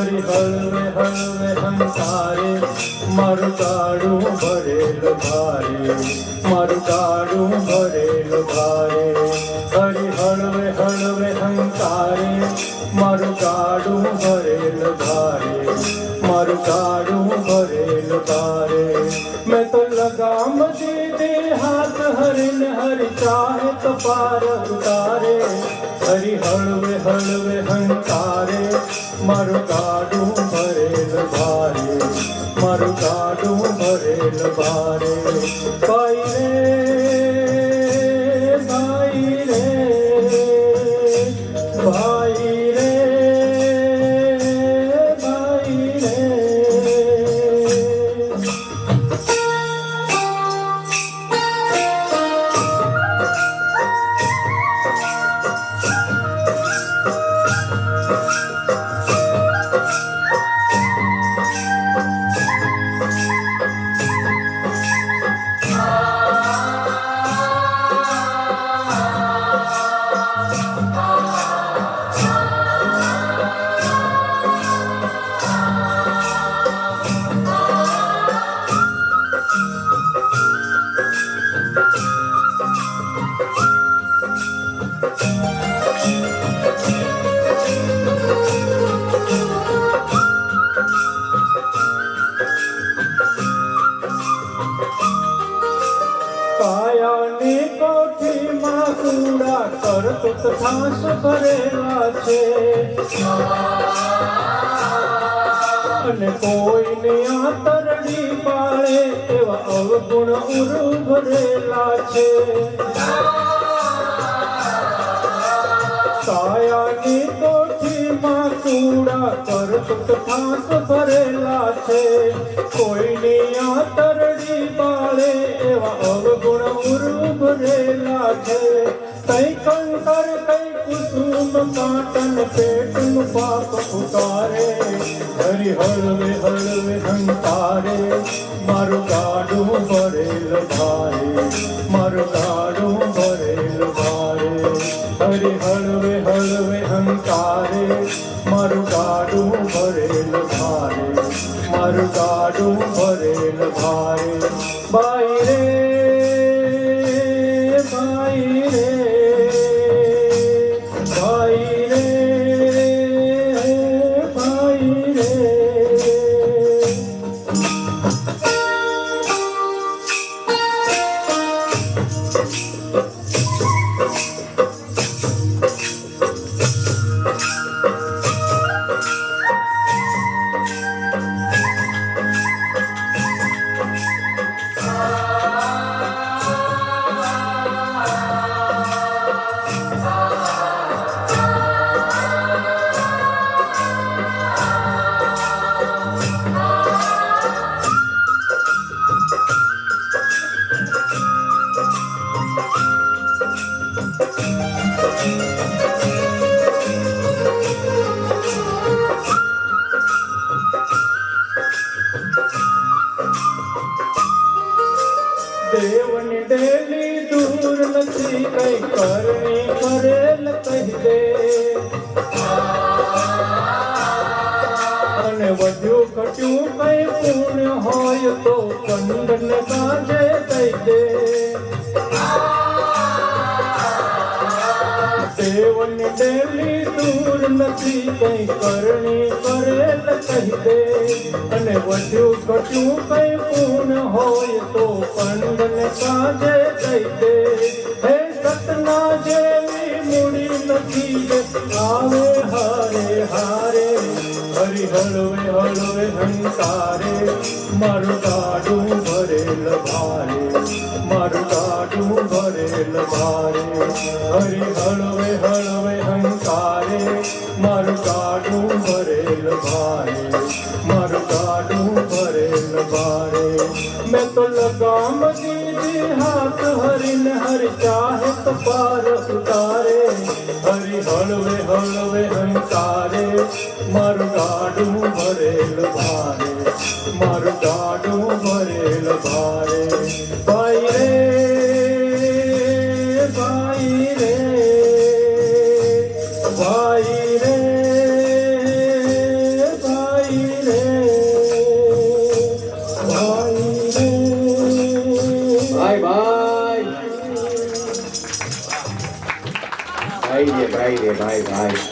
હરી હળવે હળવે હંકારે મારું ગાડું ભરેલ ભારે, મારું ગાડું ભરેલ ભારે. હરી હળવે હળવે હંકારે મારું ગાડું ભરેલ ભારે, મારું ગાડું ભરેલ ભારે. મેં તો લગામ દીધી હાથ હરીને હરી ચાહે તો પાર ઉતારે. હરી હળવે હળવે હંકારે મારું ગાડું ભરેલ ભારે, મારું ગાડું ભરેલ ભારે. ભાઈ રે ભાઈ રે ભાઈ રે ભાઈ રે. કાયાની કોઠીમાં કુડા કરતૂત થાસ ભરેલા છે, અને કોઈને આતરડી પાળે એવા અવગુણ ઉરુ ભરેલા છે. કાયાની કોઠીમાં કુડા કરતૂત થાસ ભરેલા છે, કોઈની આતરડી પાળે એવા અવગુણ ઉરુ ભરેલા છે. કઈ કંકર કઈ કુસુમ કાંટન પેટનું પાપ ઉતારે. હરી હળવે હળવે હંકારે મારું ગાડું ભરેલ ભારે, મારું ગાડું ભરેલ ભારે. હરી હળવે હળવે હંકારે મારું ગાડું ભરેલ ભારે, મારું ગાડું ભરેલ ભારે. ભાઈ રે ભાઈ રે ભાઈ રે ભાઈ રે. દેવની ડેલી દૂર નથી, કઈ કરણી કરેલ કહી દે. અને વધ્યું ઘટ્યું કઈ પુણ્ય હોય તો કંડને કાજે કહી દે. દેવની ડેલી દૂર નથી, કઈ કરણી કરેલ કહી દે. અને વધ્યું ઘટ્યું કઈ પુણ્ય હોય તો કંડને કાજે કહી દે. હે સતના જેવી મૂડી નથી આવે હારે હારે. હરી હરી હળવે હળવે હંકારે મારું ગાડું ભરેલ ભારે મારું ગાડું ભરેલ ભારે હરી હળવે હળવે હંકારે મારું ગાડું ભરેલ ભારે મારું ગાડું ભરેલ ભારે मैं तो लगाम दीदी हाथ हरिन हर चाहे तो पार उतारे हरि हलवे हलवे हंकारे मारू गाडू भरेल भारे मारू गाडू भरेल भारे भाई रे भाई रे भाई रे भाई रे भाई ભાઈ રે ભાઈ રે ભાઈ ભાઈ